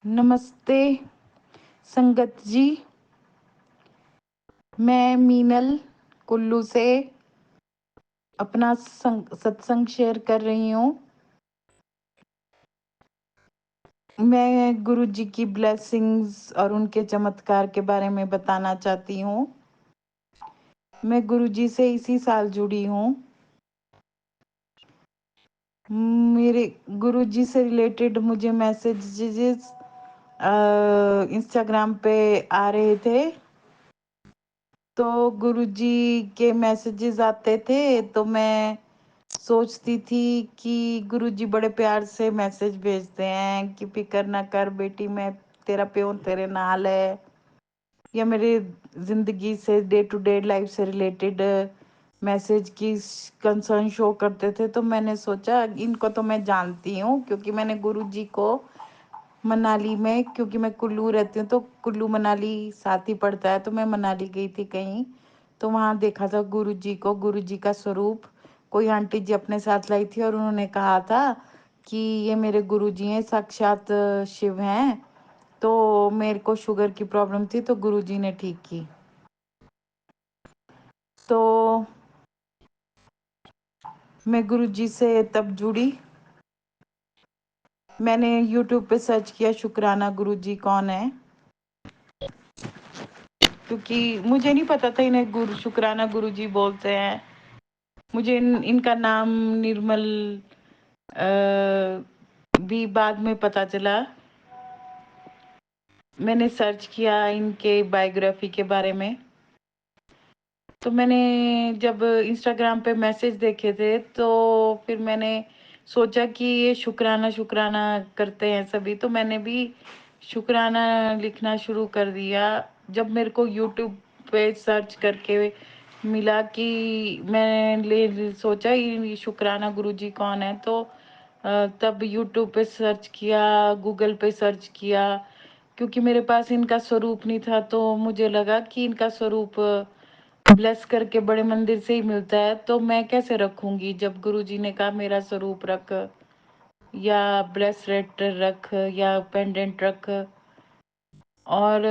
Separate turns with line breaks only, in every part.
नमस्ते संगत जी। मैं मीनल कुल्लू से अपना सत्संग शेयर कर रही हूँ। मैं गुरु जी की ब्लेसिंग्स और उनके चमत्कार के बारे में बताना चाहती हूँ। मैं गुरु जी से इसी साल जुड़ी हूँ। मेरे गुरु जी से रिलेटेड मुझे मैसेजेस इंस्टाग्राम पे आ रहे थे। तो गुरुजी के मैसेजेस आते थे तो मैं सोचती थी कि गुरुजी बड़े प्यार से मैसेज भेजते हैं कि फिक्र ना कर बेटी, मैं तेरा प्यो तेरे नाल है, या मेरे जिंदगी से डे टू डे लाइफ से रिलेटेड मैसेज की कंसर्न शो करते थे। तो मैंने सोचा इनको तो मैं जानती हूँ क्योंकि मैंने गुरुजी को मनाली में, क्योंकि मैं कुल्लू रहती हूँ तो कुल्लू मनाली साथ ही पड़ता है, तो मैं मनाली गई थी कहीं, तो वहां देखा था गुरुजी को, गुरुजी का स्वरूप कोई आंटी जी अपने साथ लाई थी और उन्होंने कहा था कि ये मेरे गुरुजी हैं, साक्षात शिव हैं। तो मेरे को शुगर की प्रॉब्लम थी तो गुरुजी ने ठीक की। तो मैं गुरुजी से तब जुड़ी। मैंने यूट्यूब पे सर्च किया शुक्राना गुरुजी कौन है, क्योंकि मुझे नहीं पता था इन्हें शुक्राना गुरुजी बोलते हैं। मुझे इनका नाम निर्मल भी बाद में पता चला। मैंने सर्च किया इनके बायोग्राफी के बारे में। तो मैंने जब इंस्टाग्राम पे मैसेज देखे थे तो फिर मैंने सोचा कि ये शुक्राना शुक्राना करते हैं सभी, तो मैंने भी शुक्राना लिखना शुरू कर दिया। जब मेरे को यूट्यूब पे सर्च करके मिला कि मैंने सोचा ये शुक्राना गुरुजी कौन है, तो तब यूट्यूब पे सर्च किया, गूगल पे सर्च किया। क्योंकि मेरे पास इनका स्वरूप नहीं था तो मुझे लगा कि इनका स्वरूप ब्लेस करके बड़े मंदिर से ही मिलता है, तो मैं कैसे रखूंगी जब गुरुजी ने कहा मेरा स्वरूप रख, या ब्रेसलेट रख, या पेंडेंट रख। और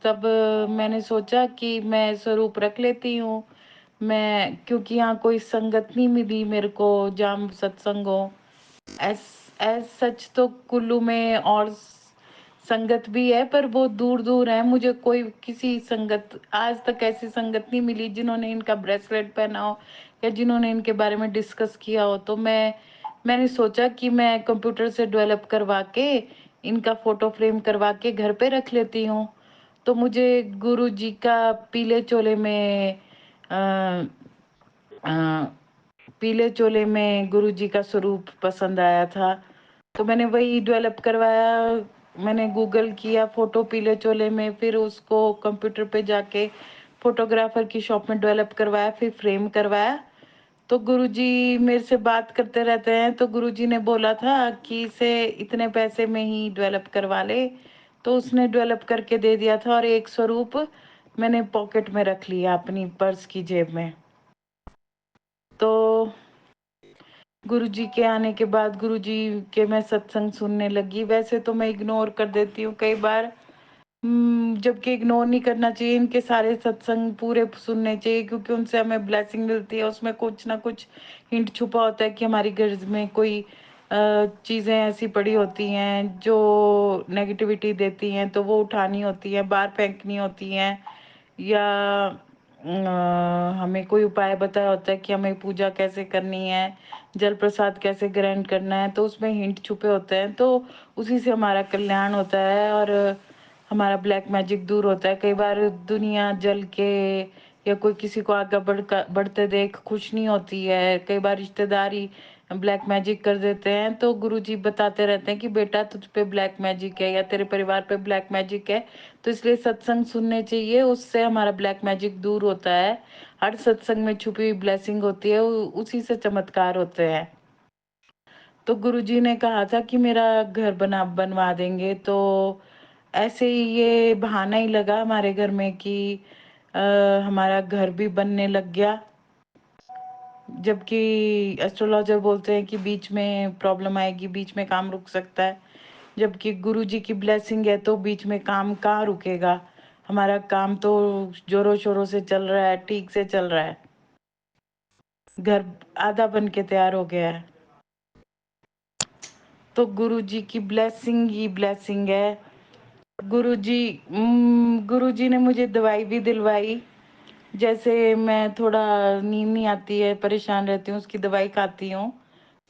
तब मैंने सोचा कि मैं स्वरूप रख लेती हूँ। मैं क्योंकि यहाँ कोई संगत नहीं मिली मेरे को जहाँ सत्संग हो। एस एज सच तो कुल्लू में और संगत भी है पर वो दूर दूर है। मुझे कोई किसी संगत आज तक ऐसी संगत नहीं मिली जिन्होंने इनका ब्रेसलेट पहना हो या जिन्होंने इनके बारे में डिस्कस किया हो। तो मैंने सोचा कि मैं कंप्यूटर से डेवलप करवा के इनका फोटो फ्रेम करवा के घर पे रख लेती हूँ। तो मुझे गुरु जी का पीले चोले में अ, अ, पीले चोले में गुरु जी का स्वरूप पसंद आया था, तो मैंने वही डेवलप करवाया। मैंने गूगल किया फोटो पीले चोले में, फिर उसको कंप्यूटर पे जाके फोटोग्राफर की शॉप में डेवलप करवाया, फिर फ्रेम करवाया। तो गुरुजी मेरे से बात करते रहते हैं, तो गुरुजी ने बोला था कि इसे इतने पैसे में ही डेवलप करवा ले, तो उसने डेवलप करके दे दिया था। और एक स्वरूप मैंने पॉकेट में रख लिया अपनी पर्स की जेब में। तो गुरुजी के आने के बाद गुरुजी के मैं सत्संग सुनने लगी। वैसे तो मैं इग्नोर कर देती हूँ कई बार, जबकि इग्नोर नहीं करना चाहिए। इनके सारे सत्संग पूरे सुनने चाहिए क्योंकि उनसे हमें ब्लेसिंग मिलती है। उसमें कुछ ना कुछ हिंट छुपा होता है कि हमारी घर में कोई चीज़ें ऐसी पड़ी होती हैं जो नेगेटिविटी देती हैं, तो वो उठानी होती है, बाहर फेंकनी होती हैं, या हमें कोई उपाय बताया होता है कि हमें पूजा कैसे करनी है, जल प्रसाद कैसे ग्रहण करना है, तो उसमें हिंट छुपे होते हैं। तो उसी से हमारा कल्याण होता है और हमारा ब्लैक मैजिक दूर होता है। कई बार दुनिया जल के या कोई किसी को आगे बढ़ते देख खुश नहीं होती है। कई बार रिश्तेदार ब्लैक मैजिक कर देते हैं, तो गुरुजी बताते रहते हैं कि बेटा तुझ पे ब्लैक मैजिक है या तेरे परिवार पे ब्लैक मैजिक है, तो इसलिए सत्संग सुनने चाहिए, उससे हमारा ब्लैक मैजिक दूर होता है। हर सत्संग में छुपी हुई ब्लेसिंग होती है, उसी से चमत्कार होते हैं। तो गुरुजी ने कहा था कि मेरा घर बनवा देंगे, तो ऐसे ही ये बहाना ही लगा हमारे घर में कि अ, हमारा घर भी बनने लग गया। जबकि एस्ट्रोलॉजर बोलते हैं कि बीच में प्रॉब्लम आएगी, बीच में काम रुक सकता है, जबकि गुरुजी की ब्लेसिंग है तो बीच में काम कहाँ रुकेगा। हमारा काम तो जोरों शोरों से चल रहा है, ठीक से चल रहा है। घर आधा बन के तैयार हो गया है। तो गुरुजी की ब्लेसिंग ही ब्लेसिंग है। गुरुजी गुरुजी ने मुझे दवाई भी दिलवाई। जैसे मैं थोड़ा नींद नहीं आती है, परेशान रहती हूँ, उसकी दवाई खाती हूँ,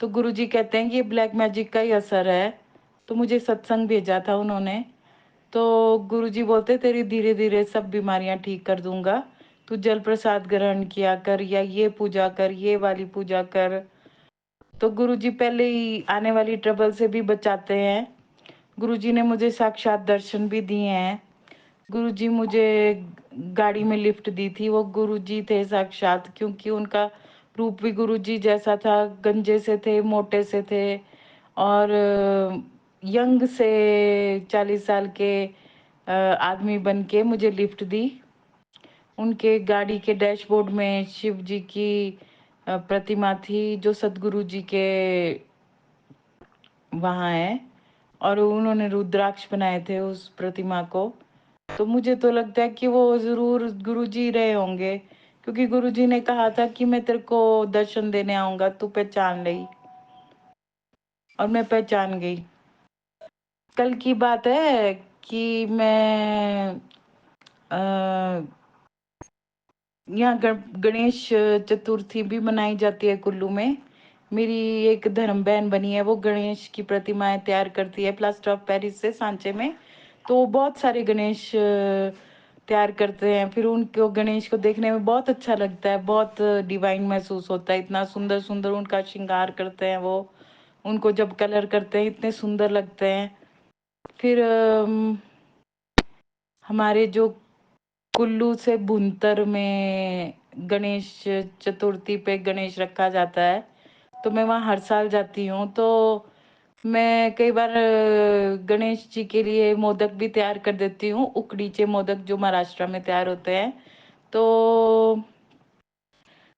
तो गुरुजी कहते हैं कि ये ब्लैक मैजिक का ही असर है। तो मुझे सत्संग भेजा था उन्होंने। तो गुरुजी बोलते तेरी धीरे धीरे सब बीमारियां ठीक कर दूंगा। तू जल प्रसाद ग्रहण किया कर, या ये पूजा कर, ये वाली पूजा कर। तो गुरुजी पहले ही आने वाली ट्रबल से भी बचाते हैं। गुरुजी ने मुझे साक्षात दर्शन भी दिए हैं। गुरुजी मुझे गाड़ी में लिफ्ट दी थी, वो गुरुजी थे साक्षात, क्योंकि उनका रूप भी गुरुजी जैसा था। गंजे से थे, मोटे से थे, और यंग से 40 साल के आदमी बन के मुझे लिफ्ट दी। उनके गाड़ी के डैशबोर्ड में शिव जी की प्रतिमा थी, जो सदगुरु जी के वहाँ है, और उन्होंने रुद्राक्ष बनाए थे उस प्रतिमा को। तो मुझे तो लगता है कि वो जरूर गुरुजी रहे होंगे, क्योंकि गुरुजी ने कहा था कि मैं तेरे को दर्शन देने आऊंगा, तू पहचान ले। और मैं पहचान गई। कल की बात है कि मैं यहाँ गणेश चतुर्थी भी मनाई जाती है कुल्लू में। मेरी एक धर्म बहन बनी है, वो गणेश की प्रतिमाएं तैयार करती है प्लास्टर ऑफ पेरिस से, सांचे में। तो बहुत सारे गणेश तैयार करते हैं, फिर उनको गणेश को देखने में बहुत अच्छा लगता है, बहुत डिवाइन महसूस होता है। इतना सुंदर सुंदर उनका श्रृंगार करते हैं वो, उनको जब कलर करते हैं इतने सुंदर लगते हैं। फिर हमारे जो कुल्लू से भुंतर में गणेश चतुर्थी पे गणेश रखा जाता है, तो मैं वहाँ हर साल जाती हूँ। तो मैं कई बार गणेश जी के लिए मोदक भी तैयार कर देती हूँ, उकडीचे मोदक जो महाराष्ट्र में तैयार होते हैं। तो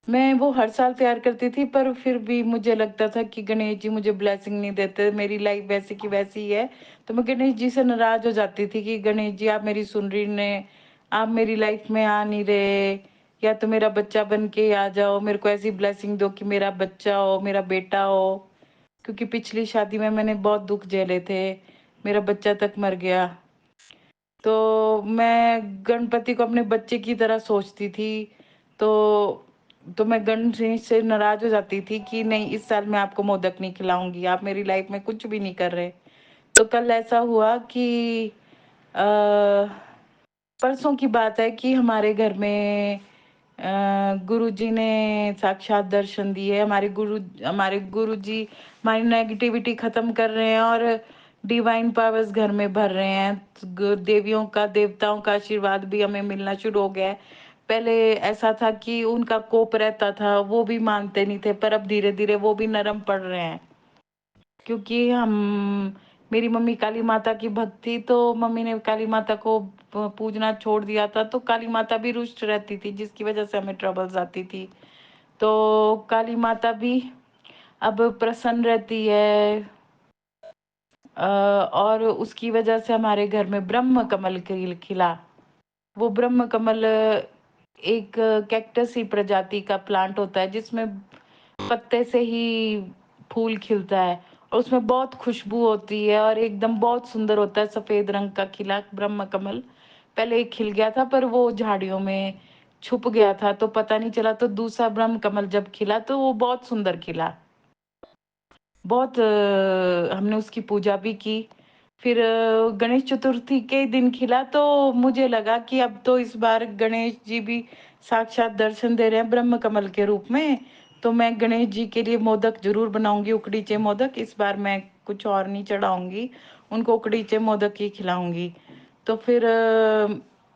मैं वो हर साल तैयार करती थी, पर फिर भी मुझे लगता था कि गणेश जी मुझे ब्लेसिंग नहीं देते, मेरी लाइफ वैसी की वैसी ही है। तो मैं गणेश जी से नाराज हो जाती थी कि गणेश जी आप मेरी सुन रही ने, आप मेरी लाइफ में आ नहीं रहे, या तो मेरा बच्चा बन के आ जाओ, मेरे को ऐसी ब्लेसिंग दो कि मेरा बच्चा हो, मेरा बेटा हो। क्योंकि पिछली शादी में मैंने बहुत दुख झेले थे, मेरा बच्चा तक मर गया। तो मैं गणपति को अपने बच्चे की तरह सोचती थी। तो मैं गणेश से नाराज हो जाती थी कि नहीं, इस साल मैं आपको मोदक नहीं खिलाऊंगी, आप मेरी लाइफ में कुछ भी नहीं कर रहे। तो कल ऐसा हुआ कि आ, परसों की बात है कि हमारे घर में गुरुजी ने साक्षात दर्शन दिए। हमारे गुरुजी हमारी नेगेटिविटी खत्म कर रहे हैं, और डिवाइन पावर्स घर में भर रहे हैं। देवियों का, देवताओं का आशीर्वाद भी हमें मिलना शुरू हो गया है। पहले ऐसा था कि उनका कोप रहता था, वो भी मानते नहीं थे, पर अब धीरे धीरे वो भी नरम पड़ रहे हैं। क्योंकि हम मेरी मम्मी काली माता की भक्त थी, तो मम्मी ने काली माता को पूजना छोड़ दिया था, तो काली माता भी रुष्ट रहती थी, जिसकी वजह से हमें ट्रबल्स आती थी। तो काली माता भी अब प्रसन्न रहती है। और उसकी वजह से हमारे घर में ब्रह्म कमल खिला। वो ब्रह्म कमल एक कैक्टस ही प्रजाति का प्लांट होता है, जिसमें पत्ते से ही फूल खिलता है, और उसमें बहुत खुशबू होती है, और एकदम बहुत सुंदर होता है। सफेद रंग का खिला ब्रह्म कमल पहले एक खिल गया था, पर वो झाड़ियों में छुप गया था, तो पता नहीं चला। तो दूसरा ब्रह्म कमल जब खिला तो वो बहुत सुंदर खिला। बहुत हमने उसकी पूजा भी की। फिर गणेश चतुर्थी के दिन खिला, तो मुझे लगा कि अब तो इस बार गणेश जी भी साक्षात दर्शन दे रहे हैं ब्रह्म कमल के रूप में। तो मैं गणेश जी के लिए मोदक जरूर बनाऊंगी, उकड़ीचे मोदक। इस बार मैं कुछ और नहीं चढ़ाऊंगी, उनको उकड़ीचे मोदक ही खिलाऊंगी। तो फिर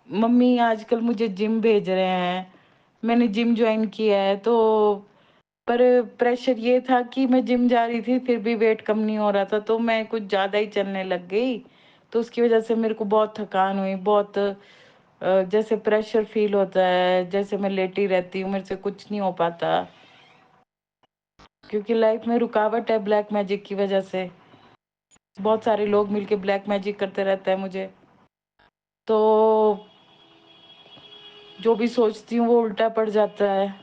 मम्मी आजकल मुझे जिम भेज रहे हैं, मैंने जिम ज्वाइन किया है। तो पर प्रेशर ये था कि मैं जिम जा रही थी, फिर भी वेट कम नहीं हो रहा था, तो मैं कुछ ज्यादा ही चलने लग गई। तो उसकी वजह से मेरे को बहुत थकान हुई, बहुत जैसे प्रेशर फील होता है, जैसे मैं लेटी रहती हूँ, मेरे से कुछ नहीं हो पाता, क्योंकि लाइफ में रुकावट है ब्लैक मैजिक की वजह से। बहुत सारे लोग मिलके ब्लैक मैजिक करते रहते हैं मुझे। तो जो भी सोचती हूँ वो उल्टा पड़ जाता है।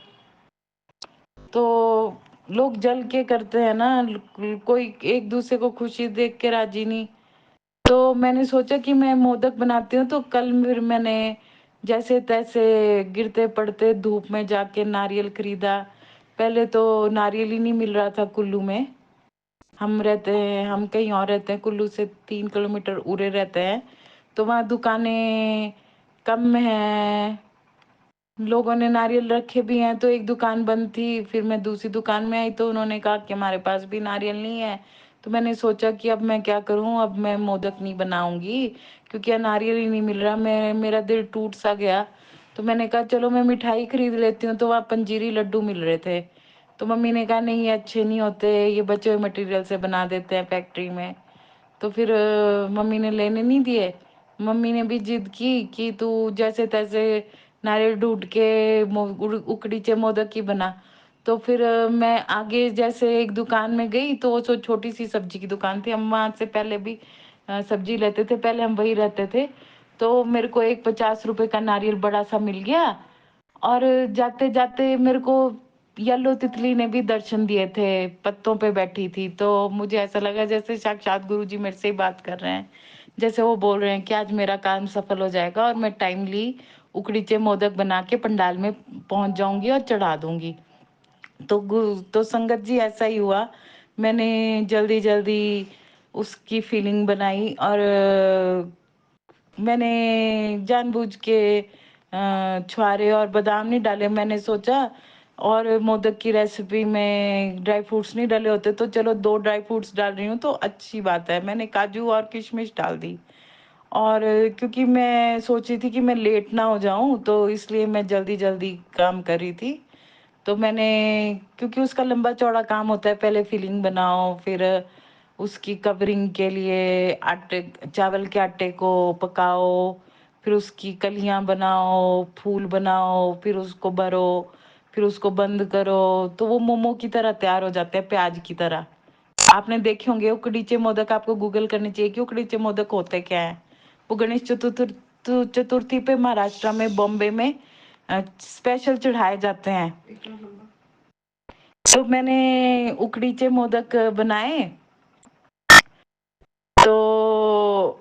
तो लोग जल के करते हैं ना, कोई एक दूसरे को खुशी देख के राजी नहीं। तो मैंने सोचा कि मैं मोदक बनाती हूँ। तो कल फिर मैंने जैसे तैसे गिरते पड़ते धूप में जाके नारियल खरीदा। पहले तो नारियल ही नहीं मिल रहा था कुल्लू में। हम कहीं और रहते हैं, कुल्लू से 3 किलोमीटर उरे रहते हैं। तो वहाँ दुकानें कम है, लोगों ने नारियल रखे भी हैं। तो एक दुकान बंद थी, फिर मैं दूसरी दुकान में आई तो उन्होंने कहा कि हमारे पास भी नारियल नहीं है। तो मैंने सोचा कि अब मैं क्या करूं, अब मैं मोदक नहीं बनाऊंगी क्योंकि यहाँ नारियल ही नहीं मिल रहा। मेरा दिल टूट सा गया। तो मैंने कहा चलो मैं मिठाई खरीद लेती हूँ। तो वहाँ पंजीरी लड्डू मिल रहे थे। तो मम्मी ने कहा नहीं, ये अच्छे नहीं होते, ये बचे हुए मटेरियल से बना देते हैं फैक्ट्री में। तो फिर मम्मी ने लेने नहीं दिए। मम्मी ने भी जिद की कि तू जैसे तैसे नारियल ढूंढ के उकड़ीचे मोदक ही बना। तो फिर मैं आगे जैसे एक दुकान में गई तो वो छोटी सी सब्जी की दुकान थी। हम वहां से पहले भी सब्जी लेते थे, पहले हम वही रहते थे। तो मेरे को एक 50 रुपए का नारियल बड़ा सा मिल गया। और जाते जाते मेरे को येलो तितली ने भी दर्शन दिए थे, पत्तों पे बैठी थी। तो मुझे ऐसा लगा जैसे साक्षात गुरु जी मेरे से ही बात कर रहे हैं। जैसे वो बोल रहे हैं कि आज मेरा काम सफल हो जाएगा और मैं टाइमली उकड़ीचे मोदक बना के पंडाल में पहुंच जाऊंगी और चढ़ा दूंगी। तो संगत जी ऐसा ही हुआ। मैंने जल्दी जल्दी उसकी फीलिंग बनाई और मैंने जानबूझ के छुआरे और बादाम नहीं डाले। मैंने सोचा और मोदक की रेसिपी में ड्राई फ्रूट्स नहीं डाले होते तो चलो 2 ड्राई फ्रूट्स डाल रही हूँ तो अच्छी बात है। मैंने काजू और किशमिश डाल दी। और क्योंकि मैं सोची थी कि मैं लेट ना हो जाऊं तो इसलिए मैं जल्दी जल्दी काम कर रही थी। तो मैंने, क्योंकि उसका लंबा चौड़ा काम होता है, पहले फिलिंग बनाओ, फिर उसकी कवरिंग के लिए आटे, चावल के आटे को पकाओ, फिर उसकी कलियां बनाओ, फूल बनाओ, फिर उसको भरो, फिर उसको बंद करो। तो वो मोमो की तरह तैयार हो जाते हैं, प्याज की तरह। आपने देखे होंगे उकड़ीचे मोदक, आपको गूगल करनी चाहिए कि उकड़ीचे मोदक होते क्या है। वो गणेश चतुर्थी पे महाराष्ट्र में, बॉम्बे में स्पेशल चढ़ाए जाते हैं। तो मैंने उकड़ीचे मोदक बनाए। तो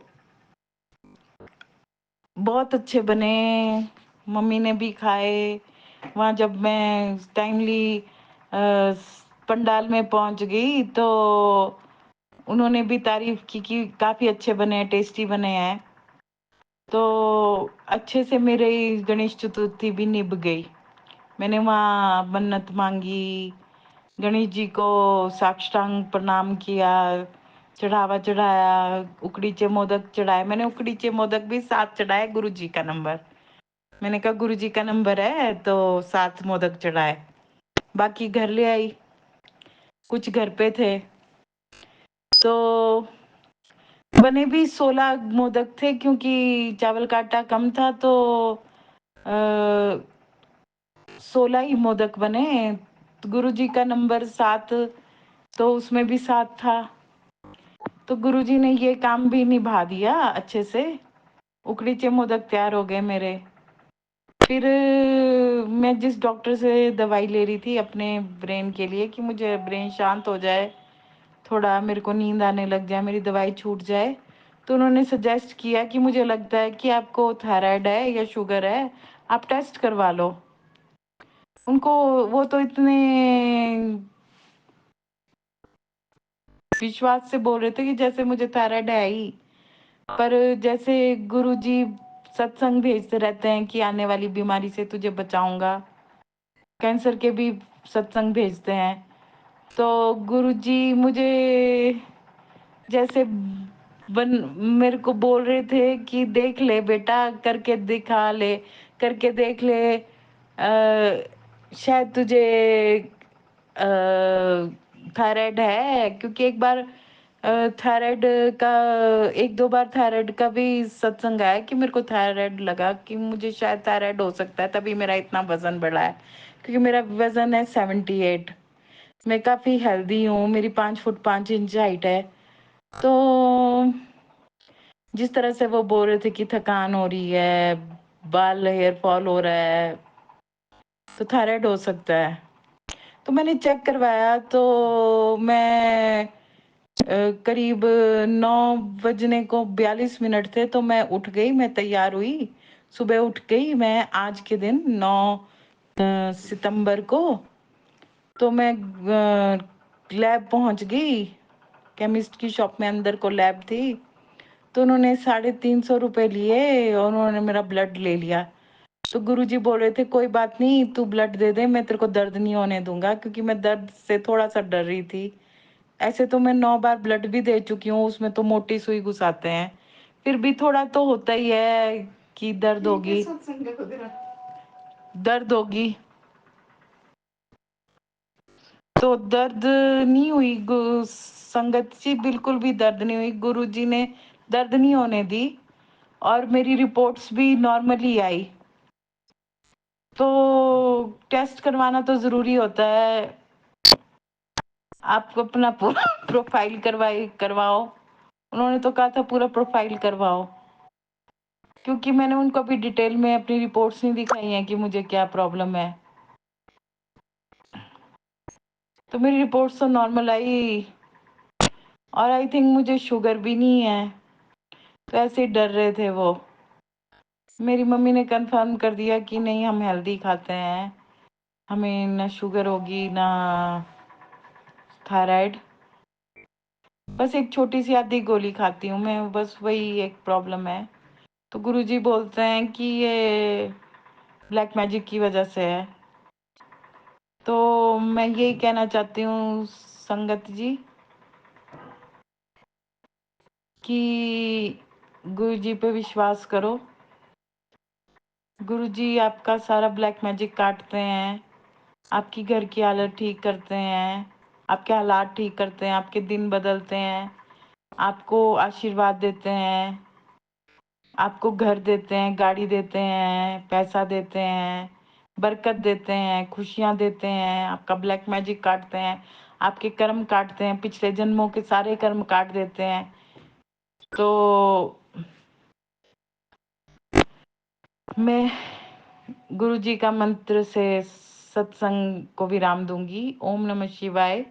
बहुत अच्छे बने, मम्मी ने भी खाए। वहाँ जब मैं टाइमली पंडाल में पहुंच गई तो उन्होंने भी तारीफ की कि काफी अच्छे बने हैं, टेस्टी बने हैं। तो अच्छे से मेरे गणेश चतुर्थी भी निभ गई। मैंने वहाँ मन्नत मांगी, गणेश जी को साष्टांग प्रणाम किया, चढ़ावा चढ़ाया, उकड़ीचे मोदक चढ़ाए। मैंने उकड़ीचे मोदक भी 7 चढ़ाए, गुरु जी का नंबर। मैंने कहा गुरु जी का नंबर है तो 7 मोदक चढ़ाए। बाकी घर ले आई, कुछ घर पे थे। तो बने भी 16 मोदक थे क्योंकि चावल का आटा कम था। तो 16 ही मोदक बने। गुरु जी का नंबर 7, तो उसमें भी 7 था। तो गुरुजी ने ये काम भी निभा दिया अच्छे से। उकड़ीचे मोदक तैयार हो गए मेरे। फिर मैं जिस डॉक्टर से दवाई ले रही थी अपने ब्रेन के लिए कि मुझे ब्रेन शांत हो जाए, थोड़ा मेरे को नींद आने लग जाए, मेरी दवाई छूट जाए, तो उन्होंने सजेस्ट किया कि मुझे लगता है कि आपको थायराइड है या शुगर है, आप टेस्ट करवा लो। उनको, वो तो इतने विश्वास से बोल रहे थे कि जैसे मुझे थायराइड है ही। पर जैसे गुरुजी सत्संग भेजते रहते हैं कि आने वाली बीमारी से तुझे बचाऊंगा, कैंसर के भी सत्संग भेजते हैं। तो गुरुजी मुझे जैसे बन मेरे को बोल रहे थे कि देख ले बेटा, करके दिखा ले, करके देख ले, शायद तुझे थायराइड है। क्योंकि एक बार थायराइड का, 1-2 बार थायराइड का भी सत्संग आया कि मेरे को थायराइड लगा कि मुझे शायद थायराइड हो सकता है, तभी मेरा इतना वजन बढ़ा है। क्योंकि मेरा वजन है 78। मैं काफी हेल्दी हूँ, मेरी 5 फुट 5 इंच हाइट है। तो जिस तरह से वो बोल रहे थे कि थकान हो रही है, बाल हेयर फॉल हो रहा है, तो थायराइड हो सकता है। तो मैंने चेक करवाया, तो मैं करीब 9 बजने को 42 मिनट थे, तो मैं उठ गई, मैं तैयार हुई, सुबह उठ गई मैं आज के दिन 9 सितंबर को। तो मैं लैब पहुंच गई, केमिस्ट की शॉप में अंदर को लैब थी। तो उन्होंने 350 रुपए लिए और उन्होंने मेरा ब्लड ले लिया। तो गुरुजी बोल रहे थे कोई बात नहीं, तू ब्लड दे दे, मैं तेरे को दर्द नहीं होने दूंगा, क्योंकि मैं दर्द से थोड़ा सा डर रही थी। ऐसे तो मैं 9 बार ब्लड भी दे चुकी हूँ, उसमें तो मोटी सुई घुसाते हैं, फिर भी थोड़ा तो होता ही है कि दर्द होगी, दर्द होगी। तो दर्द नहीं हुई संगत जी, बिल्कुल भी दर्द नहीं हुई, गुरुजी ने दर्द नहीं होने दी, और मेरी रिपोर्ट्स भी नॉर्मली आई। तो टेस्ट करवाना तो जरूरी होता है, आपको अपना पूरा प्रोफाइल करवाओ। उन्होंने तो कहा था पूरा प्रोफाइल करवाओ, क्योंकि मैंने उनको अभी डिटेल में अपनी रिपोर्ट्स नहीं दिखाई हैं कि मुझे क्या प्रॉब्लम है। तो मेरी रिपोर्ट्स तो नॉर्मल आई, और आई थिंक मुझे शुगर भी नहीं है। तो ऐसे ही डर रहे थे वो। मेरी मम्मी ने कंफर्म कर दिया कि नहीं, हम हेल्दी खाते हैं, हमें ना शुगर होगी ना थायराइड, बस एक छोटी सी आधी गोली खाती हूँ मैं, बस वही एक प्रॉब्लम है। तो गुरुजी बोलते हैं कि ये ब्लैक मैजिक की वजह से है। तो मैं यही कहना चाहती हूँ संगत जी, कि गुरुजी पे विश्वास करो। गुरुजी आपका सारा ब्लैक मैजिक काटते हैं, आपकी घर की हालत ठीक करते हैं, आपके हालात ठीक करते हैं, आपके दिन बदलते हैं, आपको आशीर्वाद देते हैं, आपको घर देते हैं, गाड़ी देते हैं, पैसा देते हैं, बरकत देते हैं, खुशियाँ देते हैं, आपका ब्लैक मैजिक काटते हैं, आपके कर्म काटते हैं, पिछले जन्मों के सारे कर्म काट देते हैं। तो मैं गुरु जी का मंत्र से सत्संग को विराम दूंगी। ओम नमः शिवाय।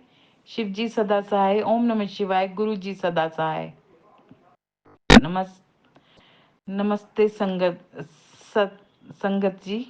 शिव जी सदा सहाय। ओम नमः शिवाय। गुरु जी सदा सहाय। नमस नमस्ते संगत जी।